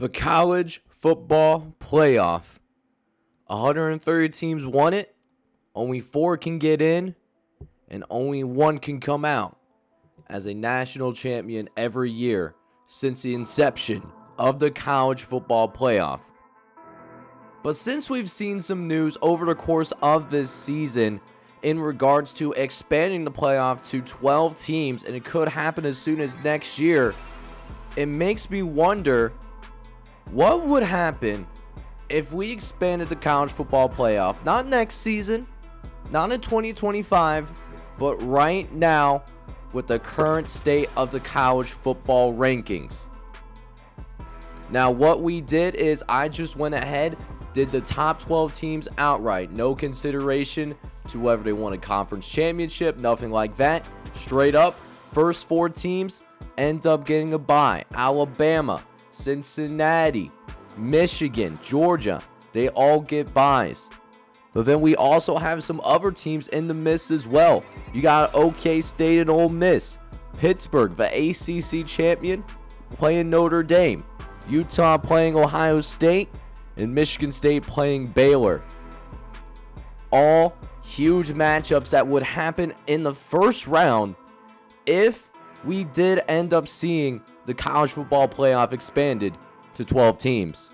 The college football playoff. 130 teams won it. Only 4 can get in, and only 1 can come out as a national champion every year since the inception of the college football playoff. But since we've seen some news over the course of this season in regards to expanding the playoff to 12 teams, and it could happen as soon as next year, it makes me wonder what would happen if we expanded the college football playoff, not next season, not in 2025, but right now with the current state of the college football rankings. Now, what we did is I just went ahead, did the top 12 teams outright. No consideration to whether they won a conference championship, nothing like that. Straight up, first 4 teams end up getting a bye. Alabama, Cincinnati, Michigan, Georgia, they all get byes. But then we also have some other teams in the mist as well. You got OK State and Ole Miss. Pittsburgh, the ACC champion, playing Notre Dame. Utah playing Ohio State. And Michigan State playing Baylor. All huge matchups that would happen in the first round if we did end up seeing the college football playoff expanded to 12 teams.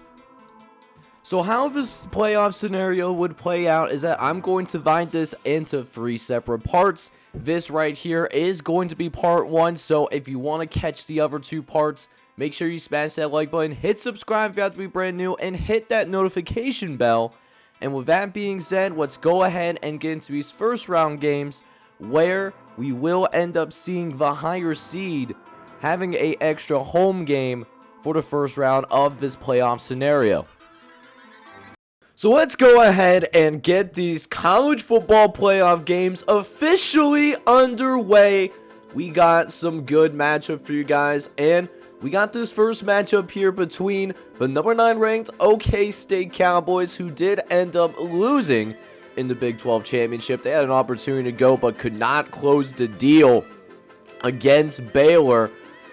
So how this playoff scenario would play out is that I'm going to divide this into 3 separate parts. This right here is going to be part 1, so if you want to catch the other 2 parts, make sure you smash that like button, hit subscribe if you have to be brand new, and hit that notification bell. And with that being said, let's go ahead and get into these first round games where we will end up seeing the higher seed having an extra home game for the first round of this playoff scenario. So let's go ahead and get these college football playoff games officially underway. We got some good matchup for you guys, and we got this first matchup here between the number 9 ranked OK State Cowboys, who did end up losing in the Big 12 championship. They had an opportunity to go but could not close the deal against Baylor.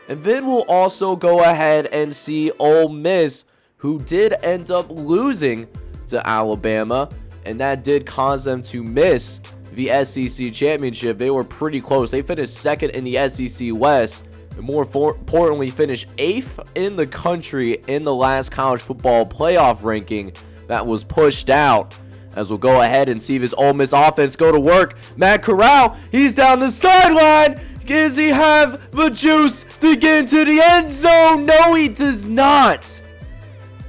And then we'll also go ahead and see Ole Miss, who did end up losing to Alabama, and that did cause them to miss the SEC championship. They were pretty close. They finished 2nd in the SEC West, and more importantly, finished 8th in the country in the last college football playoff ranking that was pushed out. As we'll go ahead and see this Ole Miss offense go to work. Matt Corral, he's down the sideline. Does he have the juice to get into the end zone? No, he does not.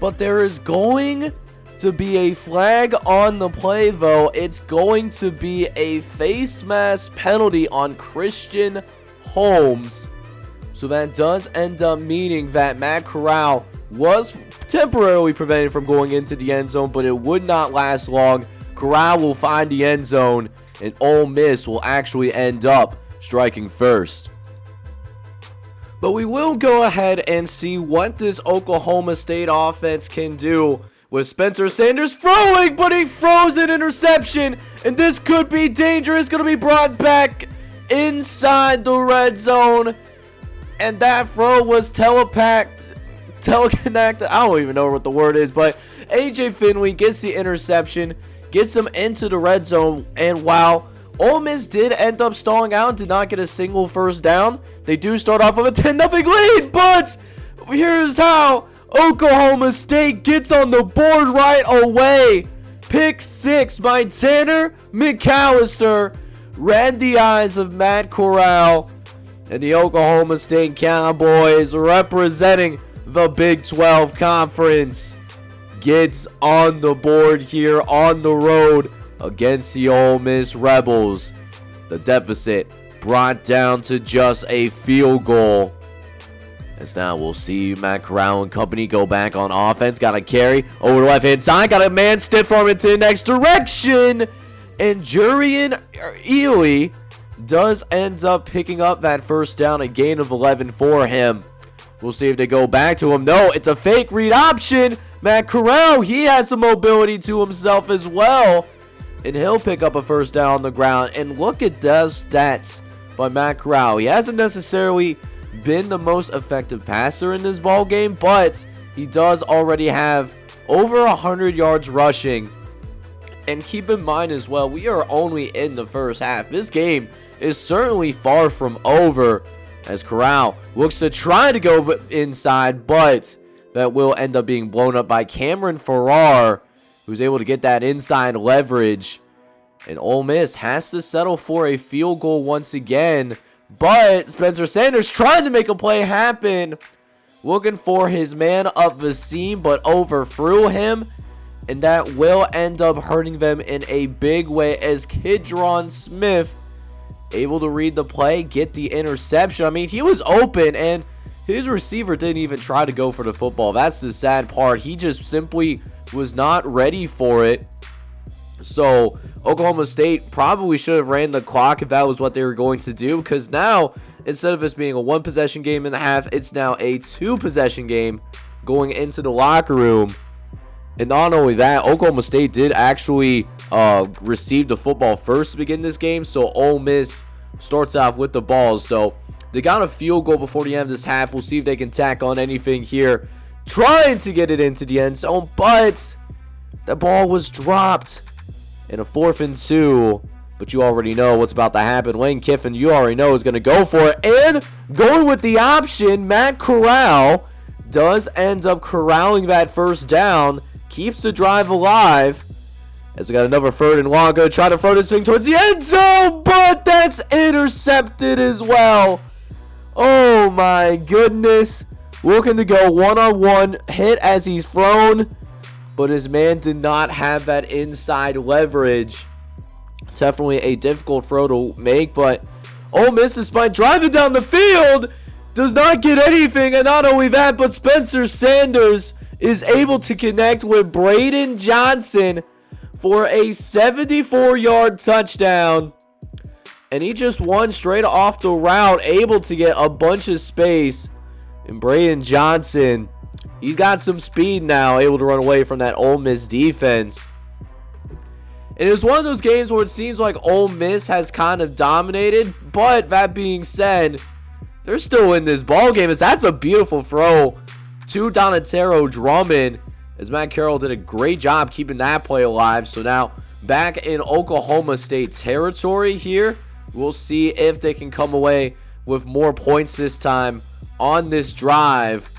But there is going to be a flag on the play, though. It's going to be a face mask penalty on Christian Holmes. So that does end up meaning that Matt Corral was temporarily prevented from going into the end zone, but it would not last long. Corral will find the end zone, and Ole Miss will actually end up striking first. But we will go ahead and see what this Oklahoma State offense can do with Spencer Sanders throwing, but he throws an interception, and this could be dangerous. Going to be brought back inside the red zone, and that throw was teleconnected. I don't even know what the word is, but AJ Finley gets the interception, gets him into the red zone, and while Ole Miss did end up stalling out, did not get a single first down, they do start off with a 10-0 lead, but here's how Oklahoma State gets on the board right away. Pick 6 by Tanner McAllister read the eyes of Matt Corral, and the Oklahoma State Cowboys, representing the Big 12 Conference, gets on the board here on the road against the Ole Miss Rebels. The deficit brought down to just a field goal. As now we'll see Matt Corral and company go back on offense. Got a carry over the left-hand side. Got a man stiff arm into the next direction. And Jurian Ely does end up picking up that first down. A gain of 11 for him. We'll see if they go back to him. No, it's a fake read option. Matt Corral, he has some mobility to himself as well. And he'll pick up a first down on the ground. And look at those stats by Matt Corral. He hasn't necessarily been the most effective passer in this ball game, but he does already have over 100 yards rushing. And keep in mind as well, we are only in the first half. This game is certainly far from over, as Corral looks to try to go inside, but that will end up being blown up by Cameron Farrar, who's able to get that inside leverage. And Ole Miss has to settle for a field goal once again, but Spencer Sanders trying to make a play happen, looking for his man up the seam, but overthrew him. And that will end up hurting them in a big way, as Kidron Smith able to read the play, get the interception. I mean, he was open, and his receiver didn't even try to go for the football. That's the sad part. He just simply was not ready for it. So Oklahoma State probably should have ran the clock if that was what they were going to do, because now, instead of this being a 1-possession game in the half, it's now a 2-possession game going into the locker room. And not only that, Oklahoma State did actually receive the football first to begin this game. So Ole Miss starts off with the ball. So they got a field goal before the end of this half. We'll see if they can tack on anything here, trying to get it into the end zone. But the ball was dropped in a 4th and 2. But you already know what's about to happen. Lane Kiffin, you already know, is going to go for it. And going with the option, Matt Corral does end up corralling that first down. Keeps the drive alive, as we got another 3rd and long. Going to try to throw this thing towards the end zone, but that's intercepted as well. Oh my goodness. Looking to go one-on-one, hit as he's thrown, but his man did not have that inside leverage. Definitely a difficult throw to make, but Ole Miss, despite driving down the field, does not get anything. And not only that, but Spencer Sanders is able to connect with Braden Johnson for a 74-yard touchdown. And he just won straight off the route, able to get a bunch of space. And Braden Johnson, he's got some speed now, able to run away from that Ole Miss defense. And it was one of those games where it seems like Ole Miss has kind of dominated. But that being said, they're still in this ball game, as that's a beautiful throw to Donatero Drummond, as Matt Carroll did a great job keeping that play alive. So now back in Oklahoma State territory here. We'll see if they can come away with more points this time on this drive.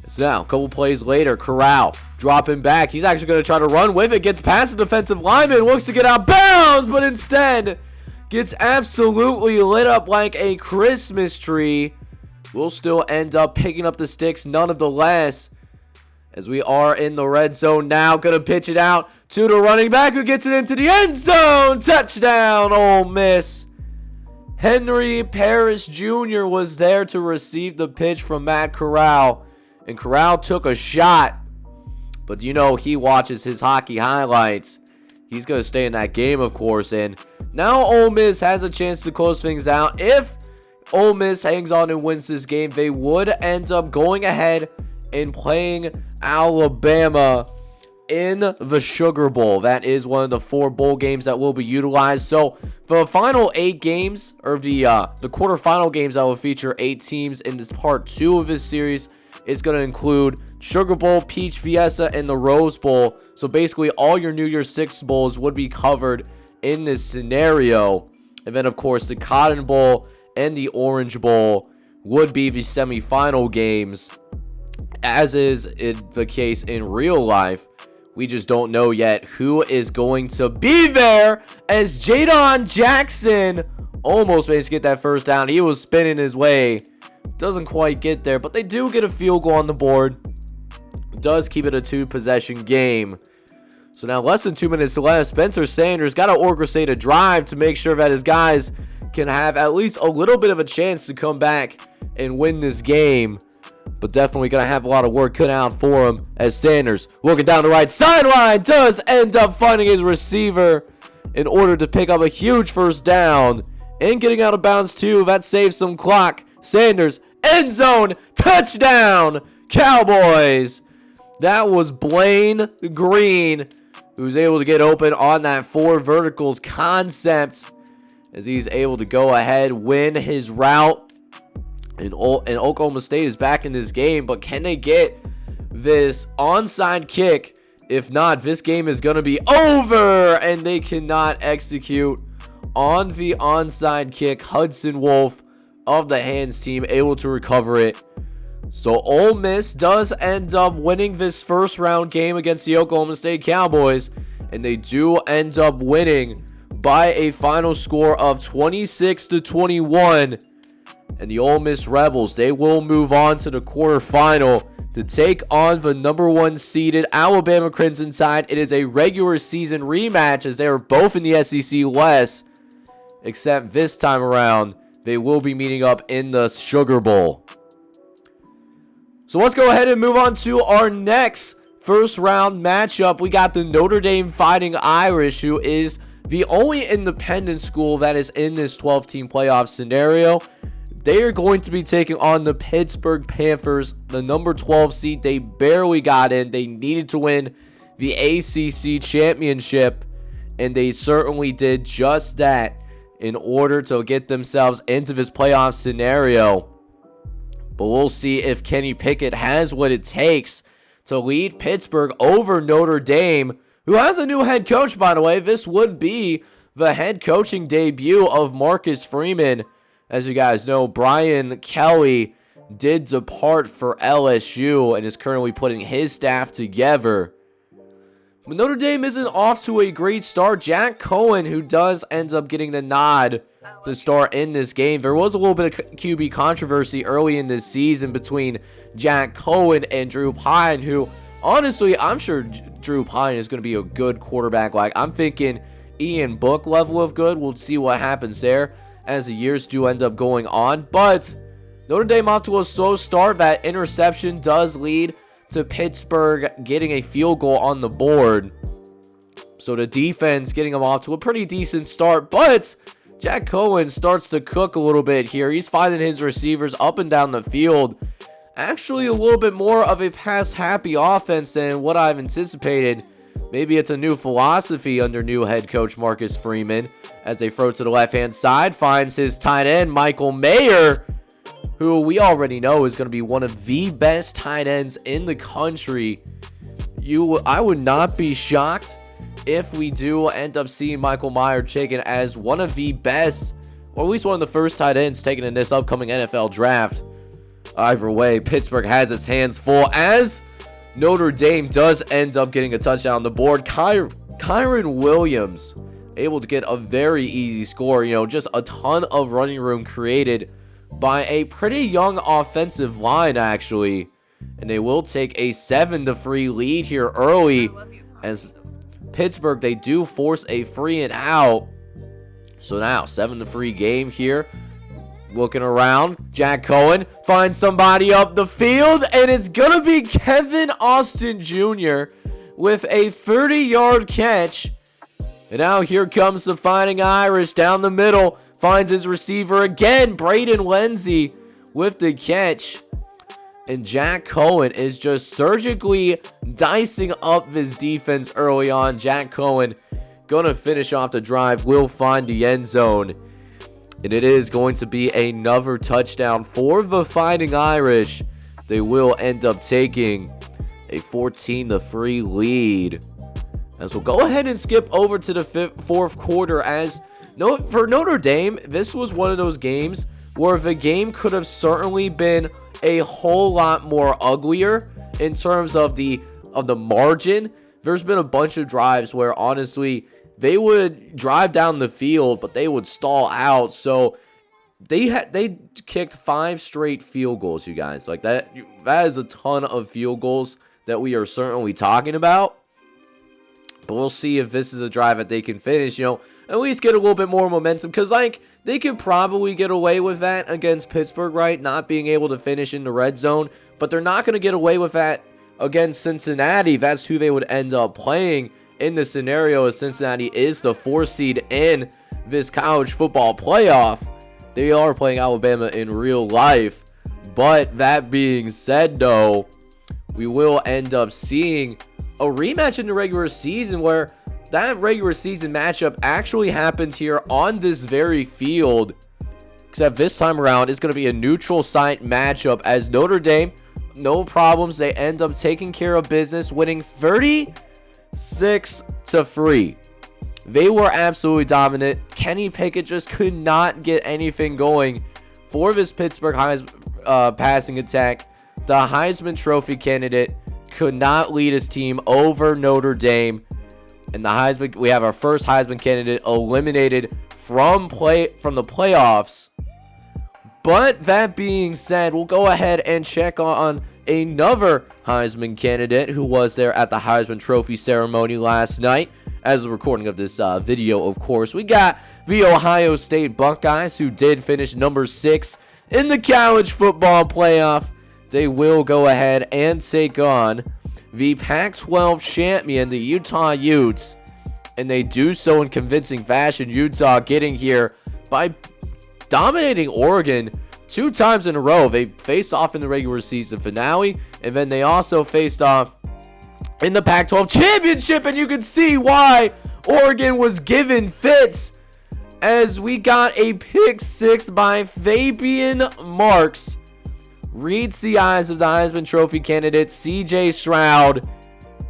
So now a couple plays later, Corral dropping back. He's actually going to try to run with it. Gets past the defensive lineman, looks to get out of bounds, but instead gets absolutely lit up like a Christmas tree. We'll still end up picking up the sticks nonetheless, as we are in the red zone now. Gonna pitch it out to the running back, who gets it into the end zone. Touchdown, Ole Miss. Henry Parrish Jr. was there to receive the pitch from Matt Corral, and Corral took a shot, but you know he watches his hockey highlights. He's gonna stay in that game, of course, and now Ole Miss has a chance to close things out. If Ole Miss hangs on and wins this game, they would end up going ahead and playing Alabama in the Sugar Bowl. That is one of the 4 bowl games that will be utilized. So for the final 8 games, or the quarterfinal games that will feature 8 teams in this part 2 of this series, it's going to include Sugar Bowl, Peach Fiesta, and the Rose Bowl. So basically all your New Year's Six bowls would be covered in this scenario. And then of course the Cotton Bowl and the Orange Bowl would be the semifinal games, as is the case in real life. We just don't know yet who is going to be there, as Jadon Jackson almost managed to get that first down. He was spinning his way. Doesn't quite get there, but they do get a field goal on the board. Does keep it a 2-possession game. So now less than 2 minutes left. Spencer Sanders got to orchestrate a drive to make sure that his guys can have at least a little bit of a chance to come back and win this game. But definitely going to have a lot of work cut out for him, as Sanders, looking down the right sideline, does end up finding his receiver in order to pick up a huge first down. And getting out of bounds too. That saves some clock. Sanders, end zone, touchdown, Cowboys. That was Blaine Green, who's able to get open on that 4 verticals concept, as he's able to go ahead, win his route. And Oklahoma State is back in this game, but can they get this onside kick. If not, this game is going to be over, and they cannot execute on the onside kick. Hudson Wolf of the Hands team able to recover it. So Ole Miss does end up winning this first round game against the Oklahoma State Cowboys, and they do end up winning by a final score of 26-21. And the Ole Miss Rebels, they will move on to the quarterfinal to take on the number 1 seeded Alabama Crimson Tide. It is a regular season rematch as they are both in the SEC West, except this time around they will be meeting up in the Sugar Bowl. So let's go ahead and move on to our next first round matchup. We got the Notre Dame Fighting Irish, who is the only independent school that is in this 12-team playoff scenario. They are going to be taking on the Pittsburgh Panthers, the number 12 seed. They barely got in. They needed to win the ACC championship, and they certainly did just that in order to get themselves into this playoff scenario. But we'll see if Kenny Pickett has what it takes to lead Pittsburgh over Notre Dame, who has a new head coach, by the way. This would be the head coaching debut of Marcus Freeman. As you guys know, Brian Kelly did depart for LSU and is currently putting his staff together. But Notre Dame isn't off to a great start. Jack Cohen, who does end up getting the nod to start in this game. There was a little bit of QB controversy early in this season between Jack Cohen and Drew Pine, who, honestly, I'm sure Drew Pine is going to be a good quarterback. Like, I'm thinking Ian Book level of good. We'll see what happens there as the years do end up going on. But Notre Dame off to a slow start. That interception does lead to Pittsburgh getting a field goal on the board. So the defense getting them off to a pretty decent start. But Jack Cohen starts to cook a little bit here. He's finding his receivers up and down the field. Actually, a little bit more of a pass-happy offense than what I've anticipated. Maybe it's a new philosophy under new head coach Marcus Freeman. As they throw to the left-hand side, finds his tight end, Michael Mayer, who we already know is going to be one of the best tight ends in the country. I would not be shocked if we do end up seeing Michael Mayer taken as one of the best, or at least one of the first tight ends taken in this upcoming NFL draft. Either way, Pittsburgh has its hands full as Notre Dame does end up getting a touchdown on the board. Kyron Williams able to get a very easy score. Just a ton of running room created by a pretty young offensive line, actually. And they will take a 7-3 lead here early as Pittsburgh, they do force a 3 and out. So now 7-3 game here. Looking around, Jack Cohen finds somebody up the field, and it's going to be Kevin Austin Jr. with a 30-yard catch. And now here comes the Fighting Irish down the middle. Finds his receiver again, Braden Lenzy, with the catch. And Jack Cohen is just surgically dicing up this defense early on. Jack Cohen going to finish off the drive, will find the end zone. And it is going to be another touchdown for the Fighting Irish. They will end up taking a 14-3 lead. As we'll go ahead and skip over to the fourth quarter, as for Notre Dame, this was one of those games where the game could have certainly been a whole lot more uglier in terms of the margin. There's been a bunch of drives where, honestly, they would drive down the field, but they would stall out. So they kicked 5 straight field goals, you guys. Like that is a ton of field goals that we are certainly talking about. But we'll see if this is a drive that they can finish, at least get a little bit more momentum. Because, they could probably get away with that against Pittsburgh, right? Not being able to finish in the red zone. But they're not going to get away with that against Cincinnati. That's who they would end up playing in the scenario, as Cincinnati is the 4 seed in this college football playoff. They are playing Alabama in real life. But that being said, though, we will end up seeing a rematch in the regular season, where that regular season matchup actually happened here on this very field. Except this time around, it's going to be a neutral site matchup, as Notre Dame, no problems. They end up taking care of business, winning 36-3. They were absolutely dominant. Kenny Pickett just could not get anything going for this Pittsburgh passing attack. The Heisman Trophy candidate could not lead his team over Notre Dame. And we have our first Heisman candidate eliminated from the playoffs. But that being said, we'll go ahead and check on another Heisman candidate who was there at the Heisman Trophy ceremony last night. As the recording of this video, of course, we got the Ohio State Buckeyes, who did finish number 6 in the college football playoff. They will go ahead and take on the Pac-12 champion, the Utah Utes, and they do so in convincing fashion. Utah getting here by dominating Oregon 2 times in a row. They faced off in the regular season finale, and then they also faced off in the Pac-12 championship, and you can see why Oregon was given fits, as we got a pick 6 by Fabian Marks. Reads the eyes of the Heisman Trophy candidate CJ Stroud,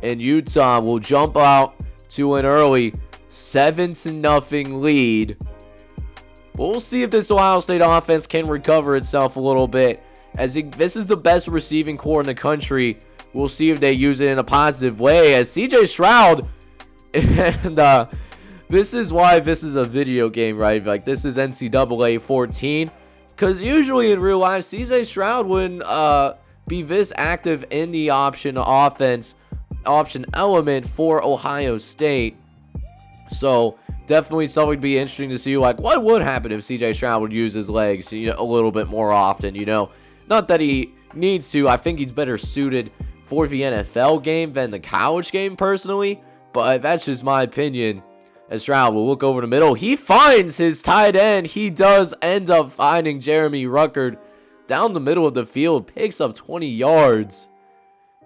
and Utah will jump out to an early 7-0 lead. We'll see if this Ohio State offense can recover itself a little bit, as this is the best receiving core in the country. We'll see if they use it in a positive way, as CJ Stroud, and this is why this is a video game, right? Like, this is NCAA 14, because usually in real life, CJ Stroud wouldn't be this active in the option element for Ohio State. So definitely something to be interesting to see, like, what would happen if CJ Stroud would use his legs, a little bit more often, Not that he needs to. I think he's better suited for the NFL game than the college game, personally, but that's just my opinion. As Stroud will look over the middle, he finds his tight end. He does end up finding Jeremy Ruckert down the middle of the field, picks up 20 yards.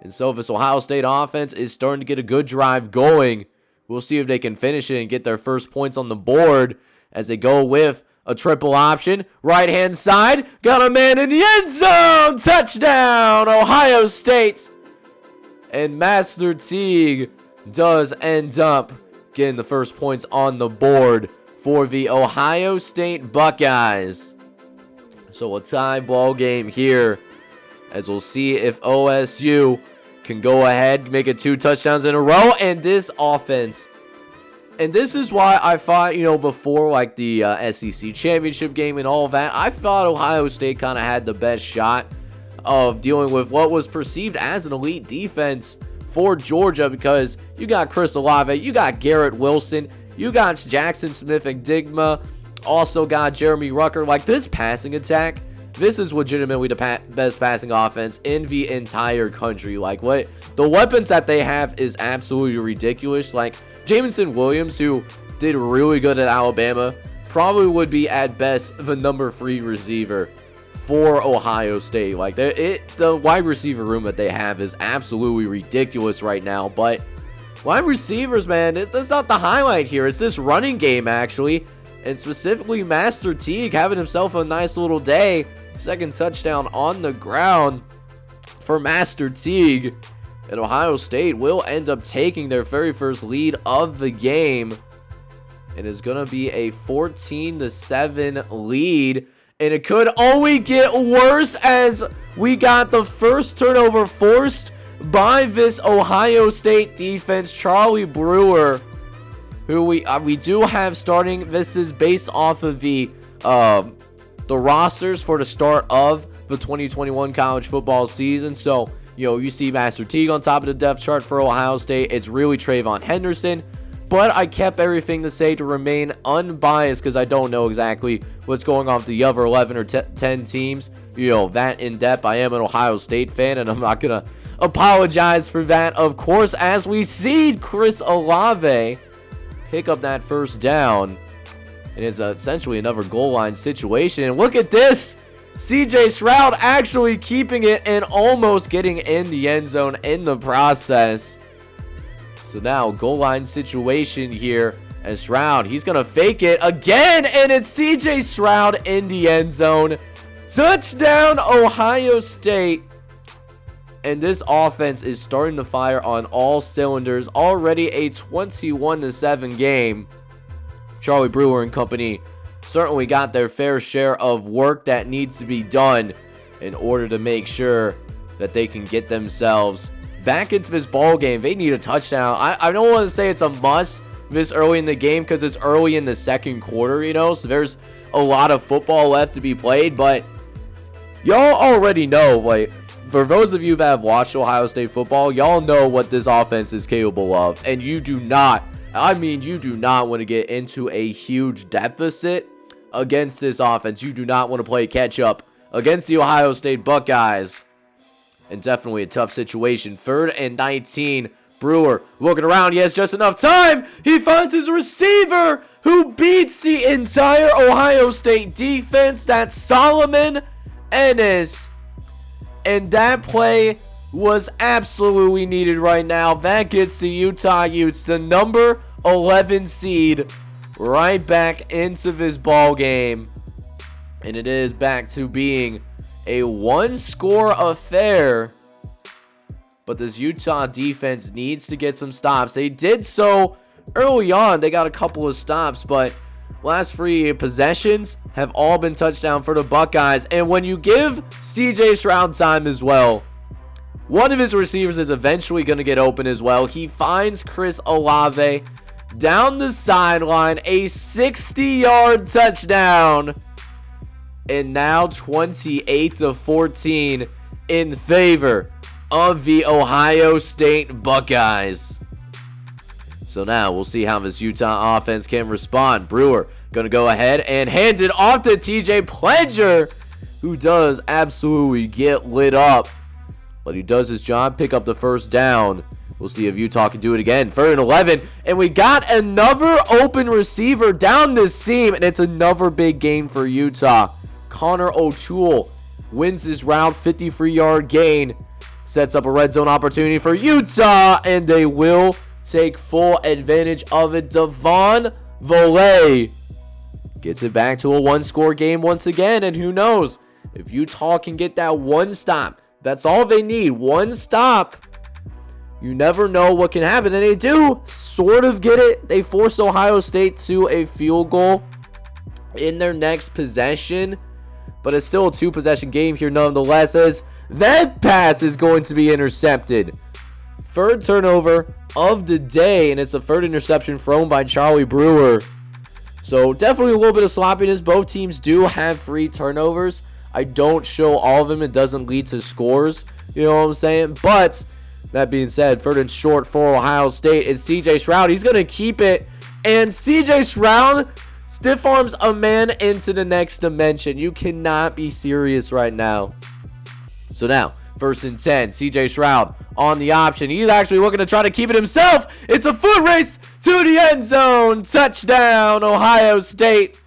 And so this Ohio State offense is starting to get a good drive going. We'll see if they can finish it and get their first points on the board as they go with a triple option. Right-hand side, got a man in the end zone. Touchdown, Ohio State. And Master Teague does end up getting the first points on the board for the Ohio State Buckeyes. So a tie ball game here, as we'll see if OSU can go ahead, make it 2 touchdowns in a row. And this offense, and this is why I thought, before, like, the SEC championship game and all of that, I thought Ohio State kind of had the best shot of dealing with what was perceived as an elite defense for Georgia, because you got Chris Olave, you got Garrett Wilson, you got Jackson Smith-Njigba, also got Jeremy Ruckert. Like, this passing attack, this is legitimately the best passing offense in the entire country. Like, what the weapons that they have is absolutely ridiculous. Like, Jameson Williams, who did really good at Alabama, probably would be at best the number 3 receiver for Ohio State. Like, the wide receiver room that they have is absolutely ridiculous right now. But wide receivers, man, that's not the highlight here. It's this running game, actually, and specifically Master Teague having himself a nice little day. Second touchdown on the ground for Master Teague, and Ohio State will end up taking their very first lead of the game, and is going to be a 14-7 lead. And it could only get worse, as we got the first turnover forced by this Ohio State defense. Charlie Brewer, who we do have starting. This is based off of the rosters for the start of the 2021 college football season. So, you see Master Teague on top of the depth chart for Ohio State. It's really Trayvon Henderson. But I kept everything to say to remain unbiased, because I don't know exactly what's going on with the other 11 or 10 teams. That in depth. I am an Ohio State fan, and I'm not going to apologize for that, of course, as we see Chris Olave pick up that first down. And it's essentially another goal line situation. And look at this. CJ Stroud actually keeping it and almost getting in the end zone in the process. So now, goal line situation here, as Stroud, he's going to fake it again, and it's CJ Stroud in the end zone. Touchdown, Ohio State. And this offense is starting to fire on all cylinders. Already a 21-7 game. Charlie Brewer and company certainly got their fair share of work that needs to be done in order to make sure that they can get themselves back into this ball game. They need a touchdown. I don't want to say it's a must this early in the game because it's early in the second quarter, so there's a lot of football left to be played, but y'all already know, for those of you that have watched Ohio State football, y'all know what this offense is capable of. And you do not want to get into a huge deficit against this offense. You do not want to play catch up against the Ohio State Buckeyes. And definitely a tough situation. 3rd and 19. Brewer looking around. He has just enough time. He finds his receiver who beats the entire Ohio State defense. That's Solomon Ennis. And that play was absolutely needed right now. That gets the Utah Utes, the number 11 seed, right back into this ball game. And it is back to being a one-score affair. But this Utah defense needs to get some stops. They did so early on. They got a couple of stops, but last 3 possessions have all been touchdown for the Buckeyes. And when you give CJ Stroud time as well, one of his receivers is eventually going to get open as well. He finds Chris Olave down the sideline, a 60-yard touchdown. And now 28-14 in favor of the Ohio State Buckeyes. So now we'll see how this Utah offense can respond. Brewer going to go ahead and hand it off to TJ Pledger, who does absolutely get lit up. But he does his job, pick up the first down. We'll see if Utah can do it again. 3rd and 11. And we got another open receiver down this seam. And it's another big gain for Utah. Connor O'Toole wins this route, 53-yard gain. Sets up a red zone opportunity for Utah. And they will take full advantage of it. Devon Volay gets it back to a one-score game once again. And who knows? If Utah can get that one stop, that's all they need. One stop. You never know what can happen. And they do sort of get it. They force Ohio State to a field goal in their next possession. But it's still a 2-possession game here nonetheless, as that pass is going to be intercepted. 3rd turnover of the day, and it's a 3rd interception thrown by Charlie Brewer. So definitely a little bit of sloppiness. Both teams do have 3 turnovers. I don't show all of them. It doesn't lead to scores. You know what I'm saying? But that being said, 3rd and short for Ohio State. It's CJ Stroud. He's going to keep it. And CJ Stroud stiff arms a man into the next dimension. You cannot be serious right now. So now, 1st and 10. CJ Stroud on the option. He's actually looking to try to keep it himself. It's a foot race to the end zone. Touchdown, Ohio State.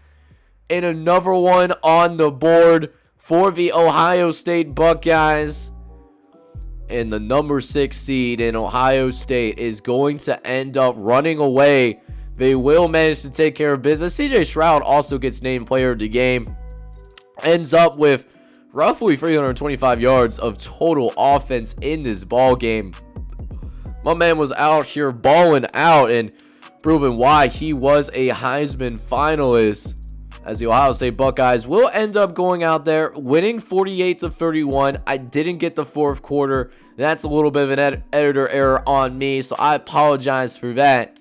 And another one on the board for the Ohio State Buckeyes. And the number 6 seed in Ohio State is going to end up running away. They will manage to take care of business. CJ Stroud also gets named player of the game. Ends up with roughly 325 yards of total offense in this ball game. My man was out here balling out and proving why he was a Heisman finalist, as the Ohio State Buckeyes will end up going out there winning 48-31. I didn't get the 4th quarter. That's a little bit of an editor error on me, so I apologize for that.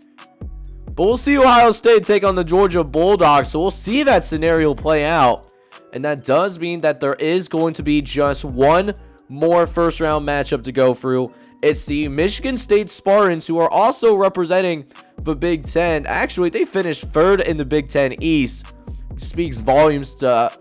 But we'll see Ohio State take on the Georgia Bulldogs, so we'll see that scenario play out. And that does mean that there is going to be just one more first-round matchup to go through. It's the Michigan State Spartans, who are also representing the Big Ten. Actually, they finished 3rd in the Big Ten East. Speaks volumes to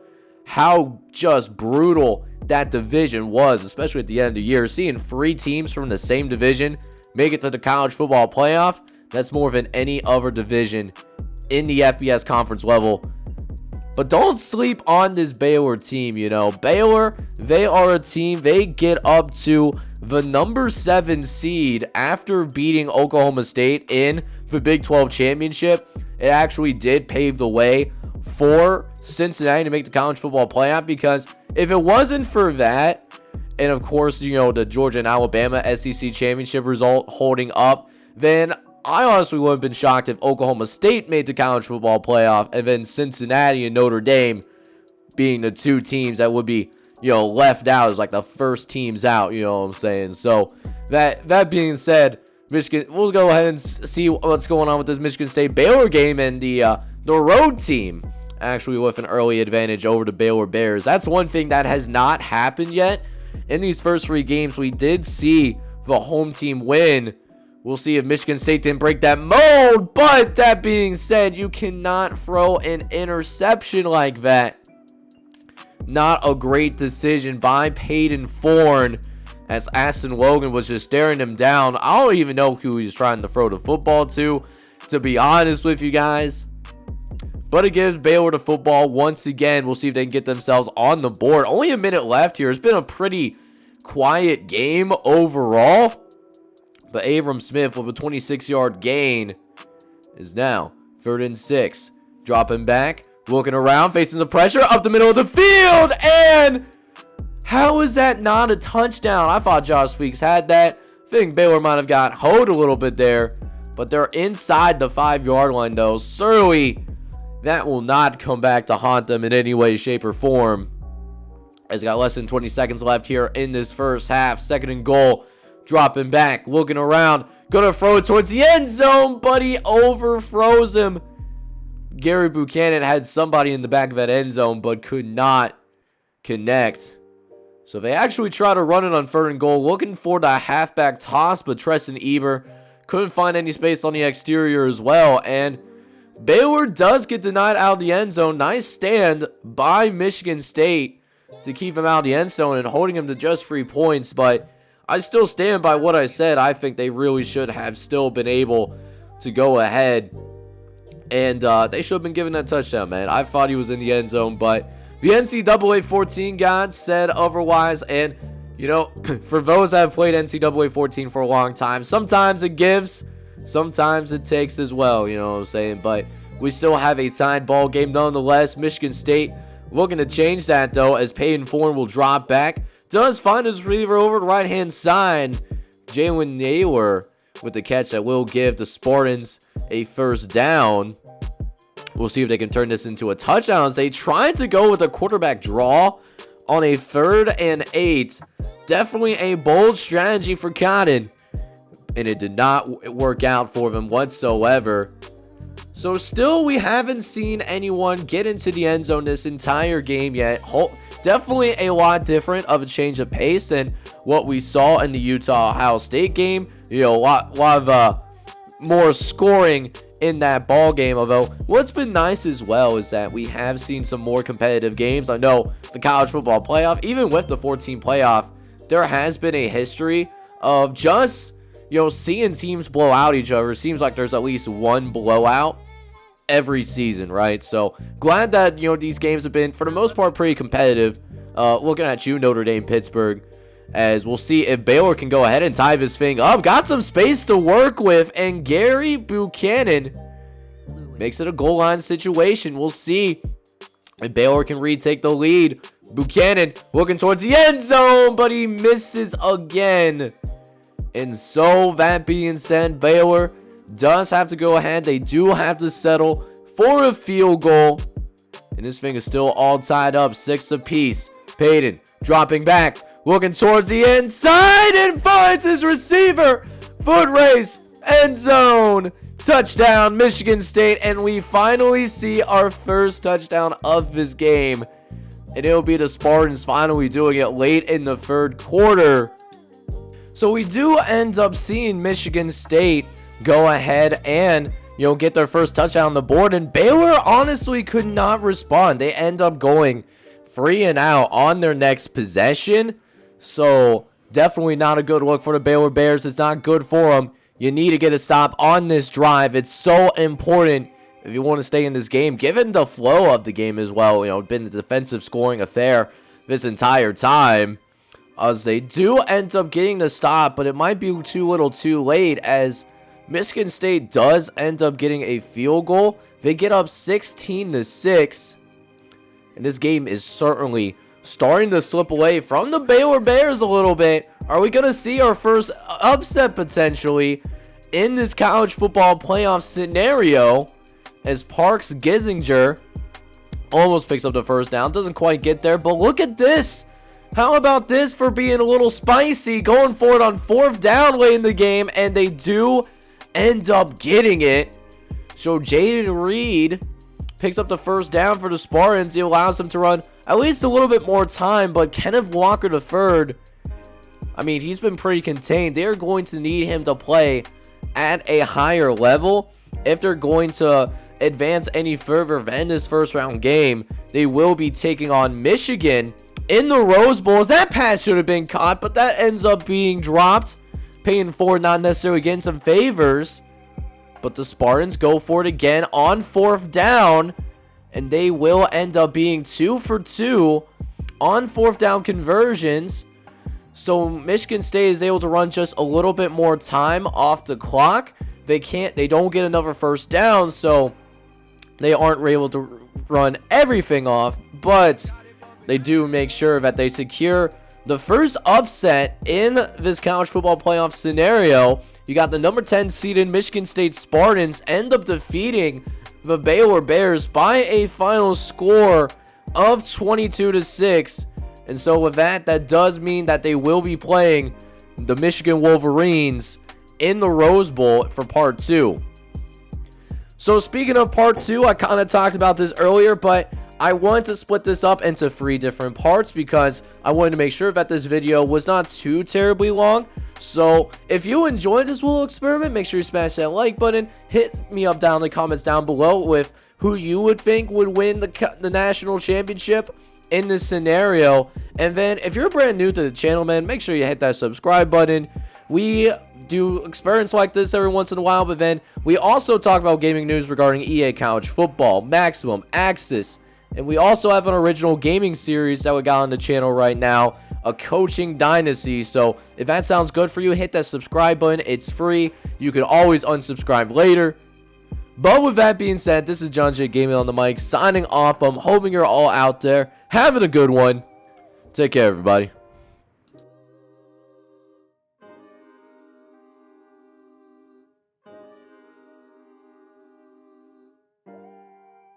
how just brutal that division was, especially at the end of the year. Seeing 3 teams from the same division make it to the college football playoff, that's more than any other division in the FBS conference level. But don't sleep on this Baylor team, Baylor, they are a team, they get up to the number 7 seed after beating Oklahoma State in the Big 12 championship. It actually did pave the way for Cincinnati to make the college football playoff, because if it wasn't for that, and of course, you know, the Georgia and Alabama SEC championship result holding up, then I honestly would have been shocked if Oklahoma State made the college football playoff, and then Cincinnati and Notre Dame being the two teams that would be, you know, left out as like the first teams out, you know what I'm saying? So that being said, Michigan, we'll go ahead and see what's going on with this Michigan State Baylor game, and the road team actually with an early advantage over the Baylor Bears. That's one thing that has not happened yet. In these first 3 games, we did see the home team win. We'll see if Michigan State didn't break that mold, but that being said, you cannot throw an interception like that. Not a great decision by Peyton Thorne, as Aston Logan was just staring him down. I don't even know who he was trying to throw the football to be honest with you guys. But it gives Baylor the football once again. We'll see if they can get themselves on the board. Only a minute left here. It's been a pretty quiet game overall. But Abram Smith with a 26-yard gain is now 3rd and 6. Dropping back, looking around, facing the pressure up the middle of the field. And how is that not a touchdown? I thought Josh Weeks had that. I think Baylor might have got hoed a little bit there. But they're inside the 5-yard line, though. Surly, that will not come back to haunt them in any way, shape, or form. As got less than 20 seconds left here in this first half. 2nd and goal. Dropping back, looking around. Gonna throw it towards the end zone, but he overthrows him. Gary Buchanan had somebody in the back of that end zone, but could not connect. So they actually try to run it on 3rd and goal. Looking for the halfback toss, but Treston Eber couldn't find any space on the exterior as well. And Baylor does get denied out of the end zone. Nice stand by Michigan State to keep him out of the end zone and holding him to just 3 points. But I still stand by what I said. I think they really should have still been able to go ahead. And they should have been given that touchdown, man. I thought he was in the end zone, but the NCAA 14 gods said otherwise. And, you know, for those that have played NCAA 14 for a long time, sometimes it gives, sometimes it takes as well, you know what I'm saying? But we still have a tied ball game nonetheless. Michigan State looking to change that, though, as Peyton Thorne will drop back. Does find his receiver over the right-hand side. Jalen Naylor with the catch that will give the Spartans a first down. We'll see if they can turn this into a touchdown as they tried to go with a quarterback draw on a 3rd and 8. Definitely a bold strategy for Cotton, and it did not work out for them whatsoever. So still, we haven't seen anyone get into the end zone this entire game yet. Definitely a lot different of a change of pace than what we saw in the Utah-Ohio State game. You know, a lot of more scoring in that ball game. Although what's been nice as well is that we have seen some more competitive games. I know the college football playoff, even with the 14 playoff, there has been a history of just, you know, seeing teams blow out each other. It seems like there's at least one blowout every season, right? So glad that, you know, these games have been for the most part pretty competitive. Looking at you, Notre Dame, Pittsburgh, as we'll see if Baylor can go ahead and tie this thing up. Got some space to work with, and Gary Buchanan makes it a goal line situation. We'll see if Baylor can retake the lead. Buchanan looking towards the end zone, but he misses again. And so that being said, Baylor does have to go ahead. They do have to settle for a field goal. And this thing is still all tied up, 6 apiece. Peyton dropping back, looking towards the inside, and finds his receiver. Foot race, end zone, touchdown, Michigan State. And we finally see our first touchdown of this game. And it'll be the Spartans finally doing it late in the 3rd quarter. So we do end up seeing Michigan State go ahead and, you know, get their first touchdown on the board. And Baylor honestly could not respond. They end up going 3 and out on their next possession. So definitely not a good look for the Baylor Bears. It's not good for them. You need to get a stop on this drive. It's so important if you want to stay in this game, given the flow of the game as well. You know, it's been a defensive scoring affair this entire time. As they do end up getting the stop, but it might be too little too late, as Michigan State does end up getting a field goal. They get up 16-6. And this game is certainly starting to slip away from the Baylor Bears a little bit. Are we going to see our first upset potentially in this college football playoff scenario as Parks Gissinger almost picks up the first down? Doesn't quite get there, but look at this. How about this for being a little spicy, going for it on 4th down late in the game, and they do end up getting it. So Jaden Reed picks up the first down for the Spartans. He allows them to run at least a little bit more time, but Kenneth Walker III, I mean, he's been pretty contained. They're going to need him to play at a higher level if they're going to advance any further than this first round game. They will be taking on Michigan in the Rose Bowl. That pass should have been caught, but that ends up being dropped. Paying for not necessarily getting some favors. But the Spartans go for it again on 4th down. And they will end up being 2 for 2 on 4th down conversions. So Michigan State is able to run just a little bit more time off the clock. They don't get another first down, so they aren't able to run everything off. But they do make sure that they secure the first upset in this college football playoff scenario. You got the number 10 seeded Michigan State Spartans end up defeating the Baylor Bears by a final score of 22-6. And so with that, that does mean that they will be playing the Michigan Wolverines in the Rose Bowl for part 2. So speaking of part 2, I kind of talked about this earlier, but I wanted to split this up into 3 different parts because I wanted to make sure that this video was not too terribly long. So if you enjoyed this little experiment, make sure you smash that like button. Hit me up down in the comments down below with who you would think would win the national championship in this scenario. And then if you're brand new to the channel, man, make sure you hit that subscribe button. We do experiments like this every once in a while, but then we also talk about gaming news regarding EA College Football, Maximum, Axis, and we also have an original gaming series that we got on the channel right now, a coaching Dynasty. So if that sounds good for you, hit that subscribe button. It's free. You can always unsubscribe later. But with that being said, this is John J Gaming on the mic signing off. I'm hoping you're all out there having a good one. Take care, everybody.